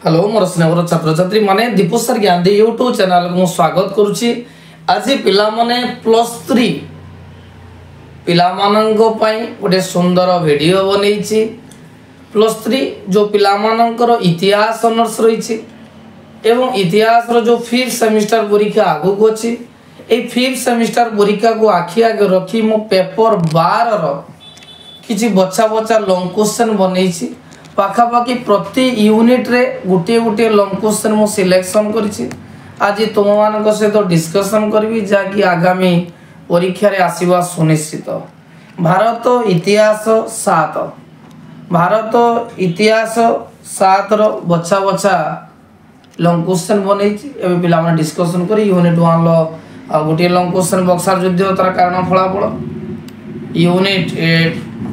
Hello मोर स्नेहर छात्र छात्री माने दीपस्तर ज्ञान यूट्यूब चैनल को स्वागत करुच्ची। आज पिला माने +3 पिला मानंको पई गोटे सुंदर वीडियो बनैछि। +3 जो पिला मानंकर इतिहास ऑनर्स रही एवं इतिहास रो जो 5th सेमिस्टर परीक्षा आगु को अछि ए 5th सेमिस्टर परीक्षा को आखि आगे रखी मो पेपर 12 रो किछि बच्चा बच्चा लॉन्ग क्वेश्चन बनैछि। पाखापाखि प्रति यूनिट रे गोटे गोटे लॉन्ग क्वेश्चन मु सिलेक्शन करिछि। आज तुम मान सहित डिस्कशन करी जहाँकि आगामी परीक्षा रे आसीबा सुनिश्चित। भारत इतिहास 7 रो बच्चा बच्चा लॉन्ग क्वेश्चन बनैछि। एबे पिला माने डिस्कशन करी यूनिट 1 लो गोटे लॉन्ग क्वेश्चन बक्सर युद्ध तार कारण फलाफल।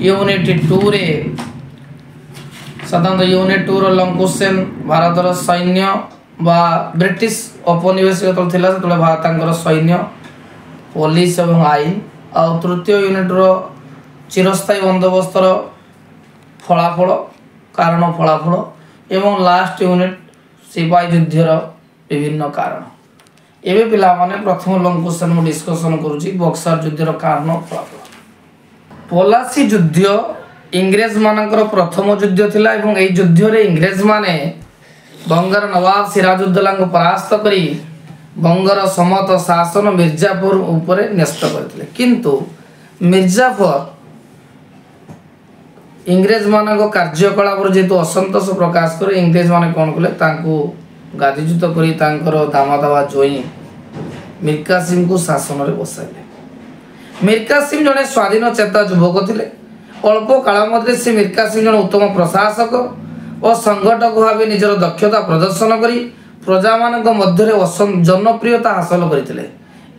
यूनिट 2 रे साधारणतः यूनिट 2 रो लॉन्ग क्वेश्चन भारत रो सैन्य बा ब्रिटिश औपनिवेशिक थिला सेतले भारत सैन्य पुलिस एवं आईन। आ तृतीय यूनिट रो चिरस्थायी बंदोबस्त रो फलाफल कारण फलाफल एवं लास्ट यूनिट सिपाही युद्ध रो विभिन्न कारण। एबे पिला माने प्रथम लॉन्ग क्वेश्चन मु डिस्कशन करूची बक्सर युद्ध रो कारण फलाफल। पलासी युद्ध इंग्रेज मानकर प्रथम युद्ध थिला एवं एई युद्ध रे इंग्रेज माने बंगर नवाब सिराजुद्दौला को परास्त करी बंगर समत शासन मिर्जापुर ऊपर न्यस्त करथिले। किंतु मिर्जापुर इंग्रेज मानक कार्यकलाप जेतु असंतोष प्रकाश करे इंग्रेज माने कोन कले तांको गादीच्युत करी तांकर दामादावा जोई मीर कासिम को शासन रे बसाइले। मीर कासिम जने स्वाधीन चेता युवक थिले। अल्प काल मध्य से मीर कासिम जन उत्तम प्रशासक और संगठक भाव निजर दक्षता प्रदर्शन करी प्रजा मानक मध्य जनप्रियता हासिल करथिले।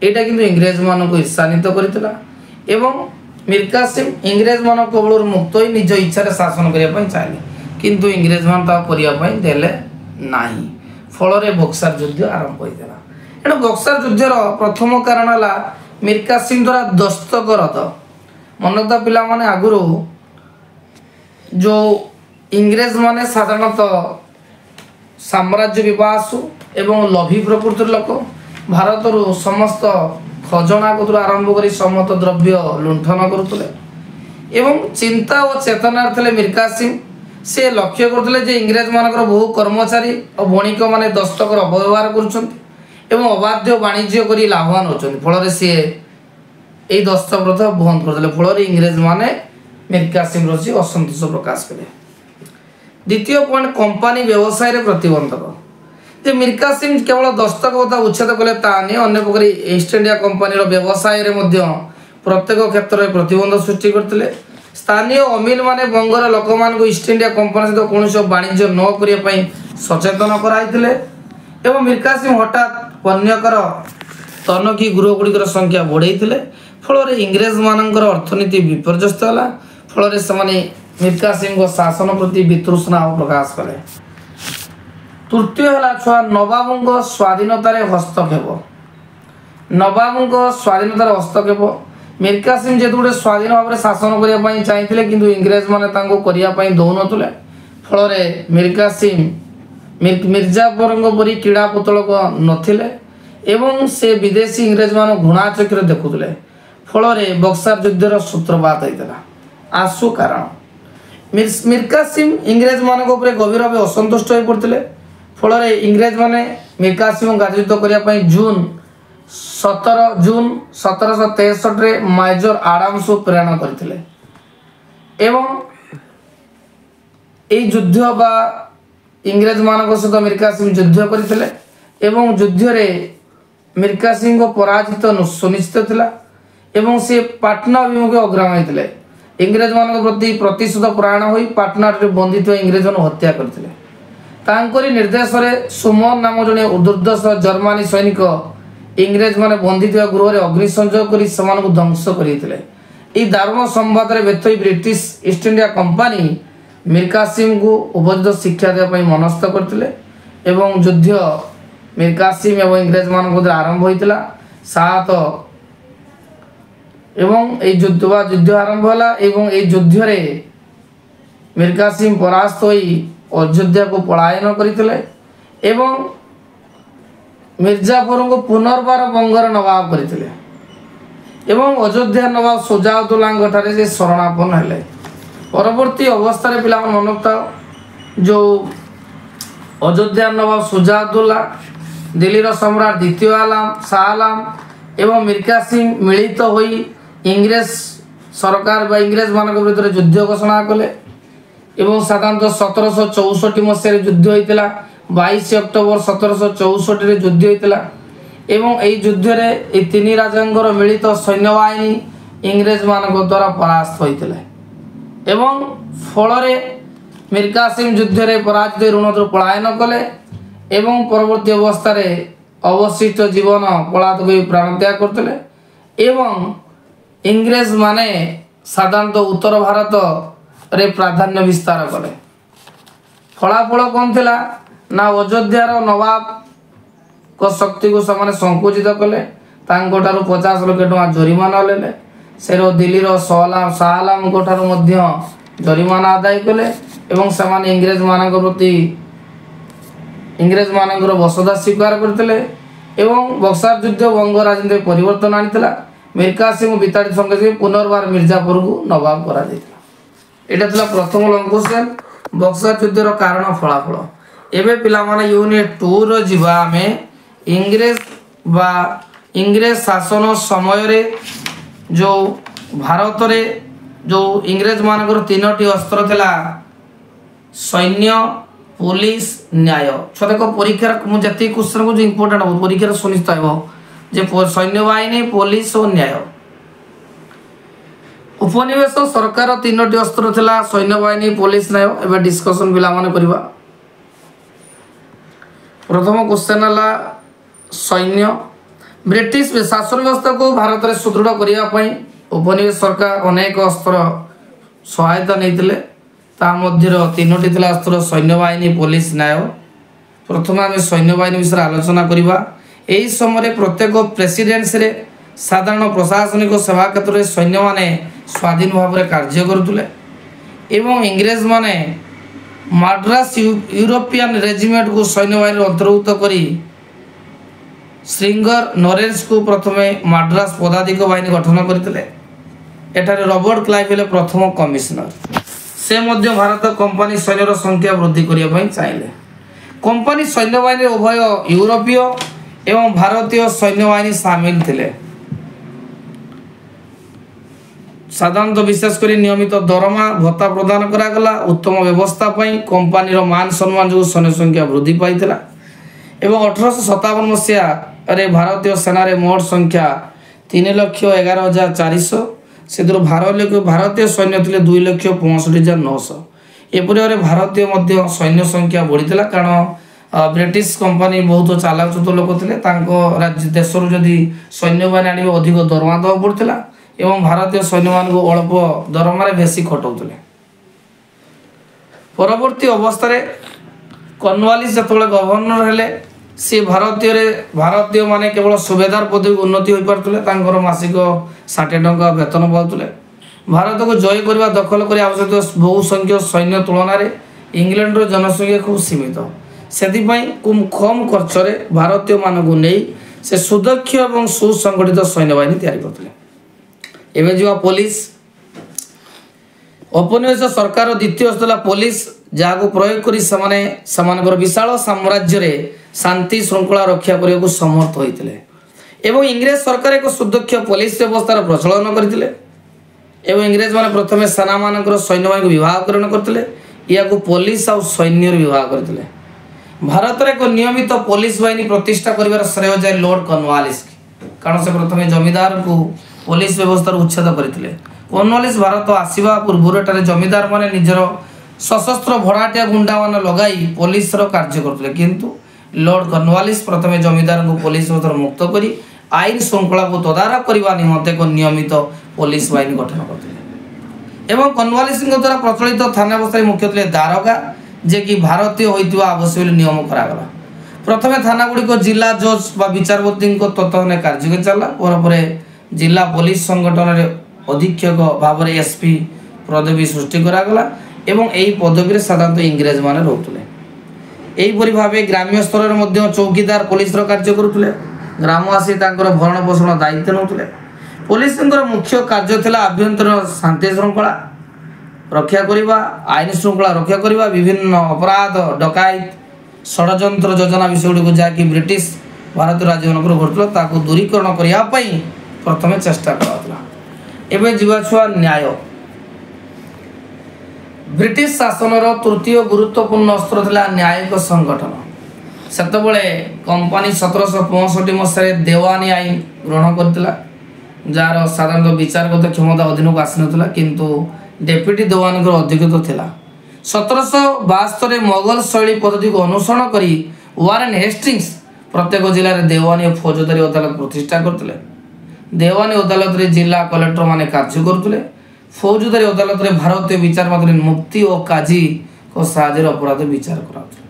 एटा किंतु इंग्रेज मानक ईर्षान्वित करथिला एवं मीर कासिम इंग्रेज मानक कबलर मुक्त होई निज इच्छा रे शासन करिया पई चाहिले। किंतु इंग्रेज मान ता करिया पई देले नाही। फल रे बक्सर युद्ध आरंभ होइतला। एनो बक्सर युद्ध रो प्रथम कारण हला मीर कासिम द्वारा दस्तखत। मनता पिला माने आगुरु जो इंग्रेज माने साधारणतः साम्राज्य विवासु एवं लभी प्रकृतिर लोक भारत रो समस्त खजना को आरंभ करी समस्त द्रव्य लुंठन करुतले एवं चिंता और चेतना थे मीर कासिम। से लक्ष्य करते जे इंग्रेज मानकर बहु कर्मचारी और बणिक माने दस्तकर अपव्यवहार करुछन्ति एवं अबाध्य वाणिज्य करी लाभवान होछन्ति। फल रे से एई दस्तखत बंद करदेले। फल इंग्रेज माने मीर कासिम रसी असंतोष प्रकाश कले। द्वितीय पॉइंट कंपनी व्यवसाय रे प्रतिबंधक। जे मीर कासिम केवल दस्तखत उच्छेद कले ताने अन्य प्रकार ईस्ट इंडिया कंपनी रो व्यवसाय रे मध्य प्रत्येक क्षेत्र में प्रतिबंध सृष्टि करथिले। स्थानीय अमील माने बंगर लोक मान को ईस्ट इंडिया कंपनी सहित कोनोसी वाणिज्य न करिया पई सचेतन कराइथिले एवं मीर कासिम हठात पन्यकर तनखी गृह गुड़िकर संख्या बढ़ाइथिले। फल इंग्रेज मानकर अर्थनीति विपर्यस्त होला। फल मीर कासिम को शासन प्रति वितृष्णा प्रकाश कले। तृतीय है छुआ नवाबों स्वाधीनतार हस्तक्षेप। नवाबों स्वाधीनतार हस्तक्षेप मीर कासिम जेतु गोटे स्वाधीन भाव में शासन करने चाहिए किंतु इंग्रेज माने करने दौन। फल मीर कासिम मिर्जापुर परी क्रीड़ा पुतल नथिले एवं से विदेशी इंग्रेज मान घृणा चक्षुरे देखुले। फल बक्सर युद्धर सूत्रपात होता। आसु कारण मीर कासिम इंग्रेज मान गभीर भाव असंतुष्ट हो पड़ते। फल इंग्रेज माने मीर कासिम गादीच्युत करने जून 1763 मेजर आडम्स को प्रेरण करथिले एवं एई युद्ध बा इंग्रेज मानक सहित मीर कासिम युद्ध करथिले एवं युद्ध रे मीर कासिम को पराजित सुनिश्चित थिला एवं से पाटना अभिमुखे अग्रगामी थिले। इंग्रेज मानक प्रति प्रतिशोध परायण होई पाटना रे बंदित इंग्रेज मान हत्या करथिले। तांकरी निर्देश रे सुमन नाम जने दुर्दश जर्मनी सैनिक इंग्रेज माने बंदित गृह रे अग्नि संयोग करी समान को ध्वंस करिथिले। ई दारुण संवाद रे व्यथई British East India Company Mir Qasim को उपयुक्त शिक्षा देवा पई मनस्थ करथिले एवं युद्ध मीर कासिम एवं इंग्रेज मान को आरंभ होइतिला। 7 एवं ए युद्ध आरंभ होला एवं ए युद्ध रे मीर कासिम परास्त होई अयोध्या को पलायन करते एवं मिर्जापुर को पुनर्बार बंगर नवाब करते एवं अयोध्या नवाब सुजाउद्दौला से शरणापन्न हेले। परवर्ती अवस्था पिला मन रखता जो अयोध्या नवाब सुजाउद्दौला दिल्ली सम्राट द्वितीय आलम शाह आलम एवं मीर कासिम मिलित होई इंग्रेज सरकार बा इंग्रेज मान विरुद्ध युद्ध घोषणा कले एवं साधारणतः 1764 मसीह युद्ध होता 22 अक्टोबर 1764 युद्ध होता एवं यही युद्ध में तीन राजा मिलित सैन्य बाहिनी इंग्रेज मान द्वारा परास्त होते एवं फल मीर कासिम युद्ध में पराजित ऋण पलायन कले एवं परवर्ती अवस्था अवशिष्ट जीवन पलातक प्राण त्याग करते एवं इंग्रेज माने साधारणतः उत्तर भारत रे प्राधान्य विस्तार कले। फलाफल कौन थिला ना अयोध्यार नवाब को शक्ति को समान संकुचित कले 50 लाख टଙ୍କା जरिमाना लेले से दिल्ली शाह आलम जरिमाना आदाय कले एवं समान इंग्रेज मान प्रति इंग्रेज मान बसदा स्वीकार करते एवं बक्सार युद्ध बंग राजनीति परिवर्तन आनीला मीर कासिम विताड़ित संगे पुनर्बार मिर्जापुर को नवाब करा यहाँ प्रथम लॉन्ग क्वेश्चन बक्सार युद्धर कारण फलाफल। एवं पिला यूनिट 2 रो जीवा में इंग्रेज शासन समय रे जो भारत रे जो इंग्रेज मानकर 3टी अस्त्र थिला सैन्य पुलिस न्याय छो देखो परीक्षा मुझे क्वेश्चन को जो इंपोर्टेंट हो परीक्षा सुनिश्चित हो जे सैन्य बाहिनी पुलिस और न्याय। उपनिवेश सरकार 3टी अस्त्र थिला सैन्य बाहिनी पुलिस न्याय। एवं डिस्कशन पिला माने करबा। प्रथम क्वेश्चन है सैन्य ब्रिटिश शासन व्यवस्था को भारत में सुदृढ़ करने उपनिवेश सरकार अनेक अस्त्र सहायता नहीं ता मध्य 3टी थिला अस्त्र सैन्य बाहिनी पुलिस न्याय। प्रथम आम सैन्य बाहिनी विषय आलोचना करबा। यही समय प्रत्येक प्रेसिडेंसी रे साधारण प्रशासनिक सेवा क्षेत्र में सैन्य माने स्वाधीन भाव में कार्य करुले एवं इंग्रेज माने मद्रास यूरोपियन रेजिमेंट को सैन्य बाहिनी अंतर्भुक्त करी श्रृंगर नरेश को प्रथमे मद्रास पदाधिक बाहिनी गठन करते एठारे रॉबर्ट क्लाइव हेले प्रथम कमिश्नर से मध्य भारत कंपनी सैन्यर संख्या वृद्धि करने चाहिए। कंपनी सैन्य बाहिनी उभय यूरोपीय एवं भारतीय सैन्य बाहिनी सामिल थिले। साधारणतः विशेषकर नियमित दरमा भत्ता प्रदान करागला उत्तम व्यवस्था कंपनी मान सम्मान जो सैन्य संख्या वृद्धि पाई एवं 1857 मसीहा भारतीय सेना रे मोट संख्या 3,11,400 से भारतीय सैन्य थे 2,65,900 एपरी भारतीय मध्य सैन्य संख्या बढ़ीला कारण ब्रिटिश कंपनी बहुत चालाक लोक थे राज्य देश जदि सैन्य बाहिनी आने अधिक दरमा देवा पड़ता एवं भारतीय सैन्य मान को अल्प दरमार बेसी खटाऊले। परवर्ती अवस्था कर्नवालिस जो गवर्नर हेले सी भारतीय माने केवल सुबेदार पदवी उन्नति हो पारे मासिक 60 टंका वेतन पाते। भारत को जय करने दखल कर आवश्यक बहु संख्यक सैन्य तुलन में इंग्लैंड जनसंख्या खूब सीमित से कम खर्च भारतीय मान को नहीं से सुदक्ष और सुसंगठित सैन्य बाहिनी तैयारी करते। एवं जो पुलिस औपनिवेश सरकार द्वितीय अस्त्र पुलिस जहाँ को प्रयोग कर विशाल साम्राज्य रे शांति श्रृंखला रक्षा करने को समर्थ होते एवं इंग्रेज सरकार एक सुदक्ष पुलिस व्यवस्थार प्रचलन करते एवं इंग्रेज माने प्रथमे सेना मानकर सैन्य बाहिनी को विभागकरण करते या पुलिस और सैन्य विभाग करते। भारत एक नियमित पुलिस बाहिनी प्रतिष्ठा कर श्रेय जाए लॉर्ड कर्नवालिस कारण से प्रथमे जमीदार को पुलिस व्यवस्था उच्छेद करते। कर्नवालिस भारत आसवा पूर्व जमीदार माने निजर सशस्त्र भड़ाटिया गुंडा मान लगाई पुलिस कार्य करते किंतु लॉर्ड कर्नवालिस प्रथमे जमीदार को पुलिस व्यवस्था मुक्त करी आईन श्रृंखला को तदारख करने निमंते एक नियमित पुलिस बाहिनी गठन करते एवं कर्नवालिस द्वारा प्रचलित थाना व्यवस्था मुख्य थे दारोगा जे कि भारतीय होइतिबा आवश्यक नियम करागला। प्रथमे थाना गुड़िक जिला जज बा विचारपति तत्वावधान कार्य चलला पर जिला पुलिस संगठन अधीक्षक भाव में एसपी पदवी सृष्टि करागला এবং এই পদবীরে সাধারণত ইংরেজ মানে রହୁଥିଲେ। এইপরি ভাবে গ্রাম্য স্তরের মধ্যে চৌকিদার পুলিশর କାର୍ଯ୍ୟ କରୁଥିଲେ। ଗ୍ରାମବାସୀ ତାଙ୍କର ଭରଣ ପୋଷଣ ଦାୟିତ୍ୱ ନେଉଥିଲେ। ପୁଲିସଙ୍କର ମୁଖ୍ୟ କାର୍ଯ୍ୟ ଥିଲା ଆଭ୍ୟନ୍ତରୀଣ ଶାନ୍ତି ଶୃଙ୍ଖଳା ରକ୍ଷା କରିବା, ଆଇନ ଶୃଙ୍ଖଳା ରକ୍ଷା କରିବା, ବିଭିନ୍ନ ଅପରାଧ ଡକାୟତ ଷଡ଼ଯନ୍ତ୍ର ଯୋଜନା ବିଷୟଗୁଡ଼ିକୁ ଯାହାକି ବ୍ରିଟିଶ ଭାରତୀୟ ରାଜ୍ୟମାନଙ୍କର ଘଟୁଥିଲା ତାକୁ ଦୂରୀକରଣ କରିବା ପାଇଁ ପ୍ରଥମେ ଚେଷ୍ଟା କରାଯାଉଥିଲା। ଏବେ ଯିବା ଛୁଆ ନ୍ୟାୟ। ବ୍ରିଟିଶ ଶାସନର ତୃତୀୟ ଗୁରୁତ୍ୱପୂର୍ଣ୍ଣ ଅସ୍ତ୍ର ଥିଲା ନ୍ୟାୟିକ ସଂଗଠନ। ସେତେବେଳେ କମ୍ପାନୀ 1765 ମସିହାରେ ଦେୱାନୀ ଆଇନ ଗ୍ରହଣ କରିଥିଲା, ଯାହାର ସାଧାରଣତଃ ବିଚାରଗତ କ୍ଷମତା ଅଧୀନକୁ ଆସିନଥିଲା, କିନ୍ତୁ ଡେପୁଟି ଦେୱାନଙ୍କର ଅଧିକତା ଥିଲା। 1772 ମୋଗଲ ଶୈଳୀ ପଦ୍ଧତିକୁ ଅନୁସରଣ କରି ୱାରେନ୍ ହେଷ୍ଟିଙ୍ଗସ୍ ପ୍ରତ୍ୟେକ ଜିଲ୍ଲାରେ ଦେୱାନୀ ଓ ଫୌଜଦାରୀ ଅଦାଲତ ପ୍ରତିଷ୍ଠା କରିଥିଲେ। ଦେୱାନୀ ଅଦାଲତରେ ଜିଲ୍ଲା କଲେକ୍ଟରମାନେ କାର୍ଯ୍ୟ କରୁଥିଲେ। ଫୌଜଦାରୀ ଅଦାଲତରେ ଭାରତୀୟ ବିଚାରପତି ମୁଫ୍ତି ଓ କାଜୀଙ୍କ ସାହାଯ୍ୟରେ ଅପରାଧ ବିଚାର କରାଯାଉଥିଲା।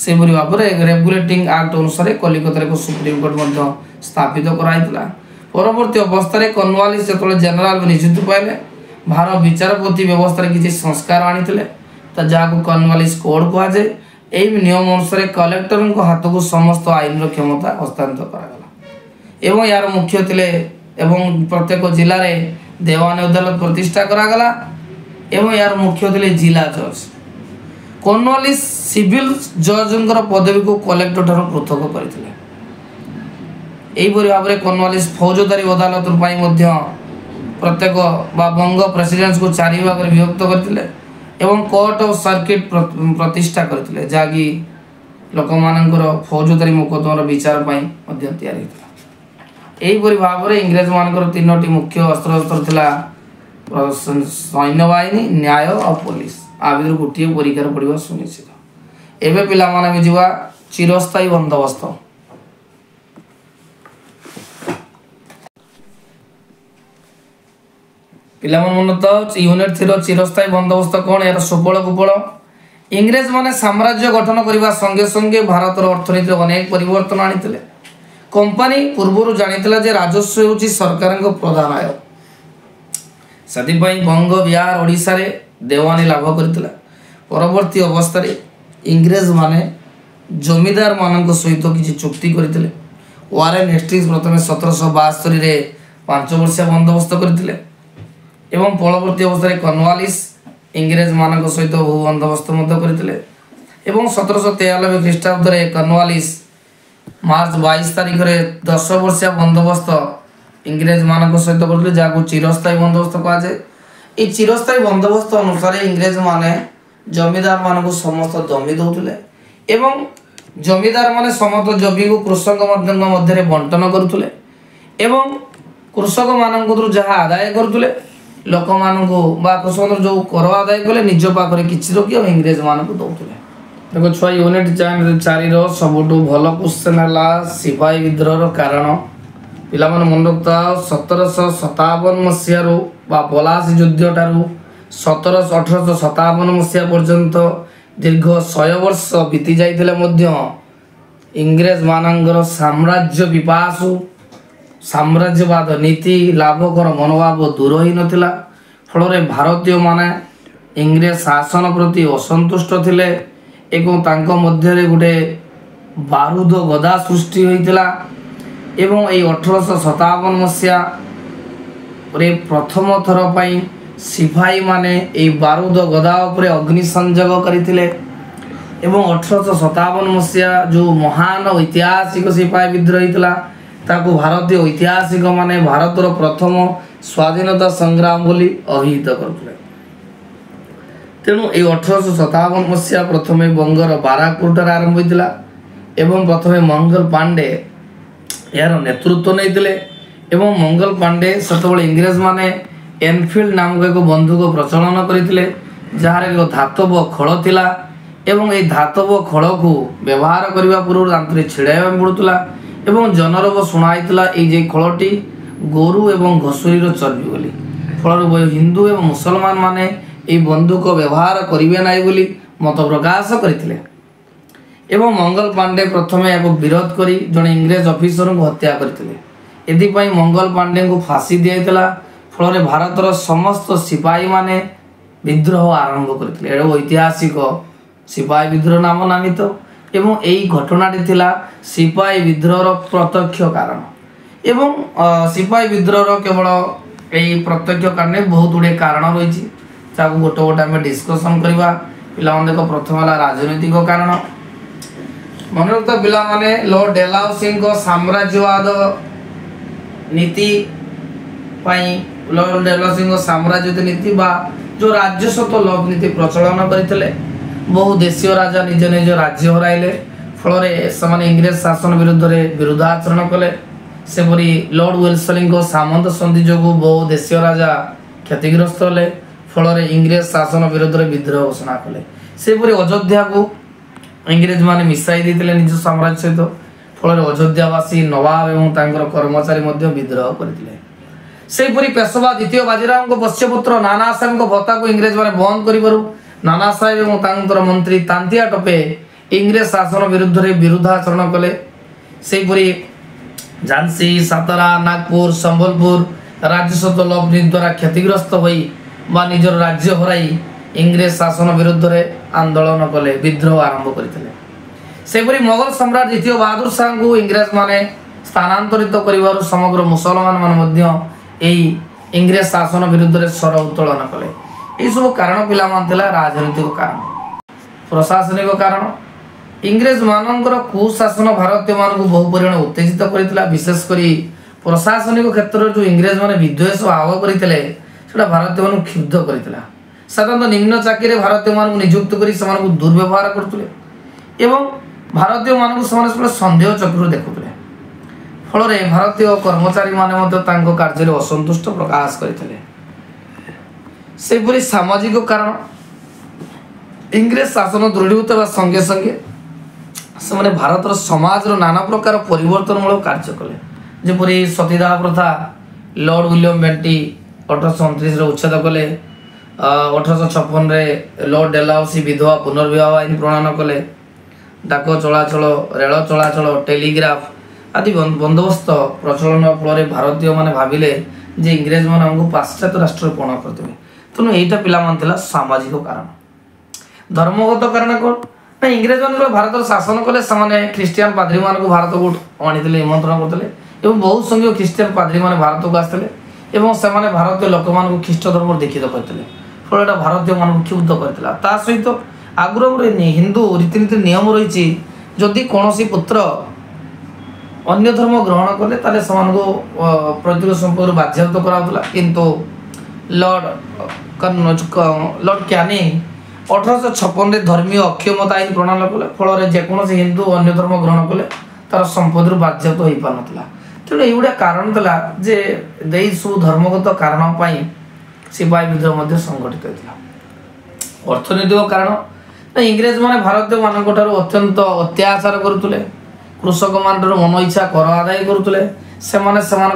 ସେହିପରି ଭାବରେ ରେଗୁଲେଟିଂ ଆକ୍ଟ ଅନୁସାରେ କଲିକତାରେ ଏକ ସୁପ୍ରିମକୋର୍ଟ ମଧ୍ୟ ସ୍ଥାପିତ କରାଯାଇଥିଲା। ପରବର୍ତ୍ତୀ ଅବସ୍ଥାରେ କର୍ଣ୍ଣୱାଲିସ୍ ଯେତେବେଳେ ଜେନେରାଲ ନିଯୁକ୍ତି ପାଇଲେ, ଭାରତ ବିଚାରପତି ବ୍ୟବସ୍ଥାରେ କିଛି ସଂସ୍କାର ଆଣିଥିଲେ, ଯାହାକୁ କର୍ଣ୍ଣୱାଲିସ୍ କୋଡ୍ କୁହାଯାଏ। ଏହି ନିୟମ ଅନୁସାରେ କଲେକ୍ଟରଙ୍କ ହାତକୁ ସମସ୍ତ ଆଇନର କ୍ଷମତା ହସ୍ତାନ୍ତର କରାଗଲା ଏବଂ ଏହାର ମୁଖ୍ୟ ଥିଲେ ଏବଂ ପ୍ରତ୍ୟେକ ଜିଲ୍ଲାରେ ଦେୱାନୀ ଅଦାଲତ ପ୍ରତିଷ୍ଠା କରାଗଲା ଏବଂ ଏହାର ମୁଖ୍ୟ ଥିଲେ ଜିଲ୍ଲା ଜଜ୍। କର୍ଣ୍ଣୱାଲିସ୍ ସିଭିଲ ଜଜ୍ଙ୍କର ପଦବୀକୁ କଲେକ୍ଟର ଠାରୁ ପୃଥକ କରିଥିଲେ। ଏହିପରି ଭାବରେ କର୍ଣ୍ଣୱାଲିସ୍ ଫୌଜଦାରୀ ଅଦାଲତ ପାଇଁ ମଧ୍ୟ ପ୍ରତ୍ୟେକ ବା ବଙ୍ଗ ପ୍ରେସିଡେନ୍ସିକୁ 4 ଭାଗରେ ବିଭକ୍ତ କରିଥିଲେ ଏବଂ କୋର୍ଟ ଅଫ୍ ସର୍କିଟ୍ ପ୍ରତିଷ୍ଠା କରିଥିଲେ, ଯାହାକି ଲୋକମାନଙ୍କର ଫୌଜଦାରୀ ମୋକଦ୍ଦମାର ବିଚାର ପାଇଁ ମଧ୍ୟ ତିଆରି ହୋଇଥିଲା। ଏହିପରି ଭାବରେ ଇଂରେଜମାନଙ୍କର 3ଟି ମୁଖ୍ୟ ଅସ୍ତ୍ର ଥିଲା ସୈନ୍ୟବାହିନୀ, ନ୍ୟାୟ ଆଉ ପୋଲିସ। ଆ ଭିତରୁ ଗୋଟିଏ ପରୀକ୍ଷାରେ ପଡ଼ିବା ସୁନିଶ୍ଚିତ। ଏବେ ପିଲାମାନେ ବି ଯିବା ଚିରସ୍ଥାୟୀ ବନ୍ଦୋବସ୍ତ। ପିଲାମାନେ ମନେ ତ ୟୁନିଟ୍ 3 ଚିରସ୍ଥାୟୀ ବନ୍ଦୋବସ୍ତ କ'ଣ? ଏହାର ସୁଫଳ କୁଫଳ। ଇଂରେଜମାନେ ସାମ୍ରାଜ୍ୟ ଗଠନ କରିବା ସଙ୍ଗେ ସଙ୍ଗେ ଭାରତର ଅର୍ଥନୀତିରେ ଅନେକ ପରିବର୍ତ୍ତନ ଆଣିଥିଲେ। କମ୍ପାନୀ ପୂର୍ବରୁ ଜାଣିଥିଲା ଯେ ରାଜସ୍ୱ ହେଉଛି ସରକାରଙ୍କ ପ୍ରଧାନ ଆୟ। ସେଥିପାଇଁ ବଙ୍ଗ, ବିହାର, ଓଡ଼ିଶାରେ ଦେୱାନୀ ଲାଭ କରିଥିଲା। ପରବର୍ତ୍ତୀ ଅବସ୍ଥାରେ ଇଂରେଜମାନେ ଜମିଦାରମାନଙ୍କ ସହିତ କିଛି ଚୁକ୍ତି କରିଥିଲେ। ୱାରେନ୍ ହେଷ୍ଟିଙ୍ଗସ୍ ପ୍ରଥମେ 1772ରେ 5 ବର୍ଷିଆ ବନ୍ଦୋବସ୍ତ କରିଥିଲେ ଏବଂ ପରବର୍ତ୍ତୀ ଅବସ୍ଥାରେ କର୍ଣ୍ଣୱାଲିସ୍ ଇଂରେଜମାନଙ୍କ ସହିତ ବହୁ ବନ୍ଦୋବସ୍ତ ମଧ୍ୟ କରିଥିଲେ ଏବଂ 1793 ଖ୍ରୀଷ୍ଟାବ୍ଦରେ କର୍ଣ୍ଣୱାଲିସ୍ ମାର୍ଚ୍ଚ 22 ତାରିଖରେ 10 ବର୍ଷିଆ ବନ୍ଦୋବସ୍ତ ଇଂରେଜମାନଙ୍କ ସହିତ କରିଥିଲେ, ଯାହାକୁ ଚିରସ୍ଥାୟୀ ବନ୍ଦୋବସ୍ତ କୁହାଯାଏ। ଏହି ଚିରସ୍ଥାୟୀ ବନ୍ଦୋବସ୍ତ ଅନୁସାରେ ଇଂରେଜମାନେ ଜମିଦାରମାନଙ୍କୁ ସମସ୍ତ ଜମି ଦେଉଥିଲେ ଏବଂ ଜମିଦାରମାନେ ସମସ୍ତ ଜମିକୁ କୃଷକମାନଙ୍କ ମଧ୍ୟରେ ବଣ୍ଟନ କରୁଥିଲେ ଏବଂ କୃଷକମାନଙ୍କରୁ ଯାହା ଆଦାୟ କରୁଥିଲେ ଲୋକମାନଙ୍କୁ ବା କୃଷକଙ୍କର ଯେଉଁ କର ଆଦାୟ କଲେ ନିଜ ପାଖରେ କିଛି ରଖି ଆଉ ଇଂରେଜମାନଙ୍କୁ ଦେଉଥିଲେ। ଦେଖ ଛୁଆ ୟୁନିଟ୍ 4ର ସବୁଠୁ ଭଲ କ୍ୱେଶ୍ଚନ୍ ହେଲା ସିପାହୀ ବିଦ୍ରୋହର କାରଣ। ପିଲାମାନେ ମନେ ରଖୁଥାଅ 1757 ମସିହାରୁ ବା ପଲାସି ଯୁଦ୍ଧ ଠାରୁ 1857 ମସିହା ପର୍ଯ୍ୟନ୍ତ ଦୀର୍ଘ 100 ବର୍ଷ ବିତି ଯାଇଥିଲେ ମଧ୍ୟ ଇଂରେଜମାନଙ୍କର ସାମ୍ରାଜ୍ୟ ବିପାସୁ ସାମ୍ରାଜ୍ୟବାଦ ନୀତି ଲାଭକର ମନୋଭାବ ଦୂର ହୋଇନଥିଲା। ଫଳରେ ଭାରତୀୟମାନେ ଇଂରେଜ ଶାସନ ପ୍ରତି ଅସନ୍ତୁଷ୍ଟ ଥିଲେ ଏବଂ ତାଙ୍କ ମଧ୍ୟରେ ଗୋଟେ ବାରୁଦ ଗଦା ସୃଷ୍ଟି ହୋଇଥିଲା ଏବଂ ଏହି 1857 ମସିହାରେ ପ୍ରଥମ ଥର ପାଇଁ ସିପାହୀମାନେ ଏହି ବାରୁଦ ଗଦା ଉପରେ ଅଗ୍ନି ସଂଯୋଗ କରିଥିଲେ ଏବଂ 1857 ମସିହା ଯେଉଁ ମହାନ ଐତିହାସିକ ସିପାହୀ ବିଦ୍ରୋହ ହୋଇଥିଲା ତାକୁ ଭାରତୀୟ ଐତିହାସିକମାନେ ଭାରତର ପ୍ରଥମ ସ୍ୱାଧୀନତା ସଂଗ୍ରାମ ବୋଲି ଅଭିହିତ କରୁଥିଲେ। ତେଣୁ ଏହି 1857 ମସିହା ପ୍ରଥମେ ବଙ୍ଗର ବାରାକପୁରଠାରେ ଆରମ୍ଭ ହୋଇଥିଲା ଏବଂ ପ୍ରଥମେ ମଙ୍ଗଲ ପାଣ୍ଡେ ଏହାର ନେତୃତ୍ୱ ନେଇଥିଲେ ଏବଂ ମଙ୍ଗଲ ପାଣ୍ଡେ ସେତେବେଳେ ଇଂରେଜମାନେ ଏନଫିଲ୍ଡ ନାମକ ଏକ ବନ୍ଧୁକ ପ୍ରଚଳନ କରିଥିଲେ, ଯାହାର ଏକ ଧାତବ ଖୋଳ ଥିଲା ଏବଂ ଏହି ଧାତବ ଖୋଳକୁ ବ୍ୟବହାର କରିବା ପୂର୍ବରୁ ଦାନ୍ତରେ ଛିଡ଼ାଇବା ପାଇଁ ପଡ଼ୁଥିଲା ଏବଂ ଜନରବ ଶୁଣା ହେଇଥିଲା ଏଇ ଯେ ଖୋଳଟି ଗୋରୁ ଏବଂ ଘୁଷୁରୀର ଚର୍ବି ବୋଲି। ଫଳରେ ଉଭୟ ହିନ୍ଦୁ ଏବଂ ମୁସଲମାନ ମାନେ ଏହି ବନ୍ଧୁକ ବ୍ୟବହାର କରିବେ ନାହିଁ ବୋଲି ମତ ପ୍ରକାଶ କରିଥିଲେ ଏବଂ ମଙ୍ଗଲ ପାଣ୍ଡେ ପ୍ରଥମେ ଏହାକୁ ବିରୋଧ କରି ଜଣେ ଇଂରେଜ ଅଫିସରଙ୍କୁ ହତ୍ୟା କରିଥିଲେ। ଏଥିପାଇଁ ମଙ୍ଗଲ ପାଣ୍ଡେଙ୍କୁ ଫାଶୀ ଦିଆଯାଇଥିଲା। ଫଳରେ ଭାରତର ସମସ୍ତ ସିପାହୀମାନେ विद्रोह आरंभ करथिले। एडो ऐतिहासिक सिपाही विद्रोह नाम नामित एवं यही घटनाटी थिला सिपाही विद्रोहर प्रत्यक्ष कारण एवं सिपाही विद्रोहर केवल यही प्रत्यक्ष कारण बहुत गुड़े कारण रही गोटे गोटे आम डिस्कसन करवा। पिला देख प्रथम है राजनैतिक कारण मन रखता पिला माने लॉर्ड डेलहाउसी साम्राज्यवाद नीति लॉर्ड डेलहाउसी साम्राज्यवाद नीति बा जो राज्यस्व लॉ नीति प्रचलन करते बहु देशीय राजा निज निज राज्य हराइले फल से इंग्रेज शासन विरुद्ध विरोधाचरण कले। सेपरी लॉर्ड वेल्सली सामंत संधि जो बहु देशीय राजा क्षतिग्रस्त हेले फल इंग्रेज शासन विरुद्ध विद्रोह घोषणा कले। सेपरी अयोध्या को इंग्रेज माने मिसाई देते निज साम्राज्य सहित फल अयोध्यावासी नवाब एवं कर्मचारी विद्रोह करते। सेपरी पेशवा द्वितीय बाजीराव पोष्यपुत्र नाना साहेब भत्ता को इंग्रेज माने बंद कर नाना साहेब और मंत्री तांतिया टपे इंग्रेज शासन विरुद्ध विरोधाचरण कले। सेपरी झांसी सातारा नागपुर संबलपुर राज्यस्व लॉ द्वारा क्षतिग्रस्त होई बा निजर राज्य हराई इंग्रेज शासन विरुद्ध आंदोलन कले विद्रोह आरंभ करते। सेपरी मोगल सम्राट द्वितीय बहादुर शाह को इंग्रेज माने स्थानांतरित कर समग्र मुसलमान मान इंग्रेज शासन विरुद्ध स्वर उत्तोलन कले। ये सब कारण पिला राजनीतिक कारण प्रशासनिक कारण इंग्रेज मानकर कुशासन भारतीय मान को बहु परिमाण उत्तेजित करता। विशेषकर प्रशासनिक क्षेत्र जो इंग्रेज माने विद्वेष भाव करते भारतीय मान क्षुब्ध करता। साधारणतः निम्न चाकरी भारतीय मान को नियुक्त कर दुर्व्यवहार करते एवं भारतीय मान को सन्देह चक्र देखुले फल भारतीय कर्मचारी माने कार्य असंतुष्ट प्रकाश करते। सेपरी सामाजिक कारण इंग्रेज शासन दृढ़ीभूत संगे संगे से भारत समाज नाना प्रकार परिवर्तनमूलक कार्य कले। जपरी सतीदाह प्रथा लॉर्ड विलियम बेंटी 1829 उच्छेद कले। 1856 लॉर्ड डेलहाउसी विधवा पुनर्विवाह आईन प्रणयन कले। डाक चलाचल रेल चलाचल टेलीग्राफ आदि बंदोबस्त प्रचलन फल भारतीय माने भाविले जे इंग्रेज मान हमको पाश्चात्य राष्ट्र पण करते। तेणु यहीटा पिला सामाजिक कारण। धर्मगत कारण कौन ना इंग्रेज मान भारत शासन कले ख्रीस्टियान पाद्री मान को भारत को आनी निमंत्रण करते बहुत संख्यक ख्रीस्टियान पाद्री मान भारत को आसते भारतीय लोक मान ख्रीष्ट धर्म दीक्षित करते फल भारतीय मान क्षुब्ध करता। सहित आगुरी हिंदू रीतिनीति नियम रही जदि कौन पुत्र अन्य धर्म ग्रहण कले प्रत्येक संपर्क बाध्यात कराला किंतु लॉर्ड कैनिंग 1856 धर्मीय अक्षमता आईन प्रणयन कले फल जेकोसी हिंदू अन्य धर्म ग्रहण कले तार संपत्ति बाध्यत हो पार ना। तेणु युवा कारण था जे सब धर्मगत कारण सिपाही विद्रोह संगठित होता। अर्थनैतिक कारण इंग्रेज माने भारतीय मान अत्यंत अत्याचार करुले कृषक मान मन इच्छा कर आदाय करुले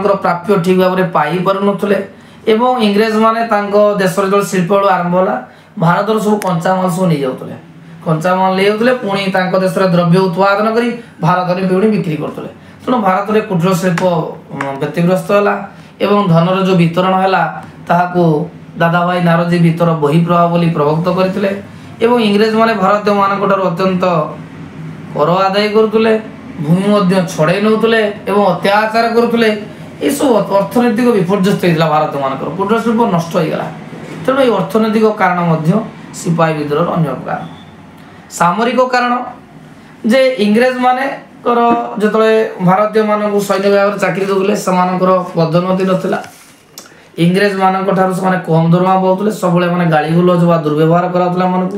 प्राप्य ठीक भाव में पाई पार नुले एवं इंग्रेज माने देश जो शिल्प आरंभ होला भारत सब कंचामाल सब नहीं जाते कंचामाल ले जाते पुणी देश द्रव्य उत्पादन कर भारत में पुणी बिक्री करते। तेणु भारत में कुटीर शिल्प व्यतिग्रस्त है एवं धनर जो वितरण है दादा भाई नारोजी भीतर बही प्रभाव बोली प्रवक्त करते एवं इंग्रेज माने भारतीय मान अत्यंत कर आदाय करुले भूमि छड़े नौले अत्याचार करुले ये सब अर्थनैतिक विपर्यस्त होता भारत मान कुटीर शिल्प नष्ट होगा। तेणु ये अर्थनैतिक कारण सिपाही विद्रोह अन्य कारण। सामरिक कारण जे इंग्रेज माने जो भारतीय मान सैन्य विभाग चाकरी दूसरे से पदोन्नति नाला इंग्रेज मान कम दरमा पाते सब गाड़ी गुलज व दुर्व्यवहार कराला मानक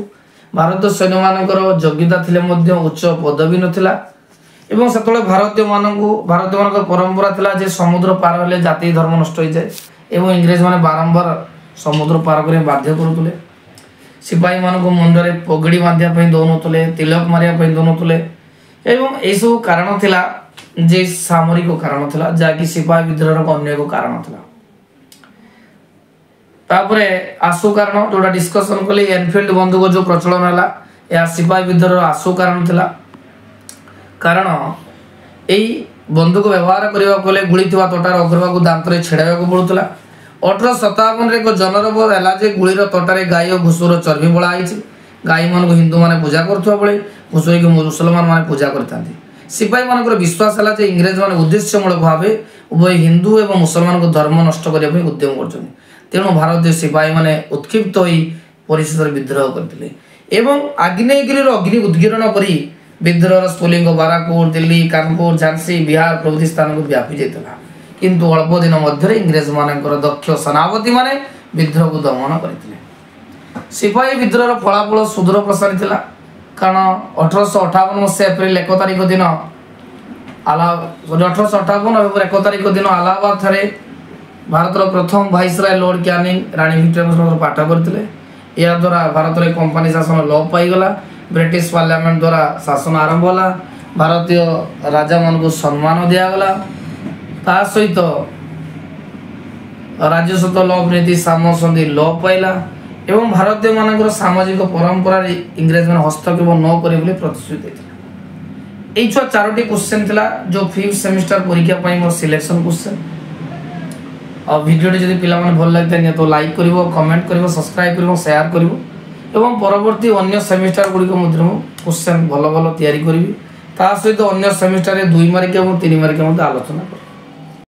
भारतीय सैन्य मान योग्यता थे उच्च पदवी नाला एवं से भारतीय मान परंपरा थिला जे समुद्र पार हेले जाति धर्म नष्ट हो जाए एवं इंग्रेज माने बारंबार समुद्र पार करने बाध्य करुले। सिपाही मान मुंडे पगड़ी बांधा दौनते तिलक मारिया दौनते एवं यह सब कारण थिला जे सामरिक कारण थिला जहाँकि सिपाही विद्रोह अन्य एक कारण थिला। तापरे आशु कारण जोटा डिस्कसन कले एनफील्ड बंदूक जो प्रचलन है यह सिपाही विद्रोह आशु कारण थिला। कारण यही बंदूक व्यवहार करने गुली तोटार अग्रभाग दांत छेड़ा पड़ूला 1857 एक जनरब है गुड़ीर तटारे गाई और घुषुर चर्बी बड़ा है गाई मान हिंदू मैंने पूजा करुवा बेले घुषुरी को मुसलमान मैंने पूजा करते सिपाही मान विश्वास है इंग्रेज मैंने उद्देश्यमूलक भाव उभय हिंदू और मुसलमान को धर्म नष्ट करने उद्यम कर तेणु भारतीय सिपाही मैंने उत्क्षिप्त हो परिस्थिति विद्रोह करते आग्नेयगिरी अग्नि उद्गीरण कर विद्रोह स्फुलिंग बाराकोट दिल्ली कानपुर झांसी बिहार प्रभृति स्थान को व्यापी जाता किंतु अल्प दिन मध्य इंग्रेज मान दक्ष सेनापति माने विद्रोह को दमन करते सिपाही विद्रोह फलाफल सुदूर प्रसारी था कारण 1858 मसीहा एप्रिल 1 तारिख दिन 1858 नवेम्बर 1 तारिख दिन अलाहाबाद थे भारत प्रथम वाइसराय लॉर्ड कैनिंग रानी विक्टोरिया पाठ करते या द्वारा भारत में कंपनी शासन लोप पाईगला ब्रिटिश पार्लियामेंट द्वारा शासन आरंभ होला भारतीय राजा मान को सम्मान दिगला ता सहित राज्यस्वत लोप नीति साम संधि लोप पाइला एवं भारतीय मान सामाजिक परंपरा इंग्रेज मैंने हस्तक्षेप न करे प्रतिश्रुति देता ये छुआ 4टी क्वेश्चन थिला जो 5th सेमिस्टर परीक्षा पाई मोर सिलेक्शन क्वेश्चन और वीडियो जदि पिला माने भल लागता है तो लाइक करिवो कमेंट करिवो सब्सक्राइब करिवो शेयर करिवो एवं परवर्ती अन्य सेमिस्टर गुडी को मध्य क्वेश्चन भल भल तैयारी करिवि ता सहित अन्य सेमिस्टर रे 2 मार्क और 3 मार्क आलोचना कर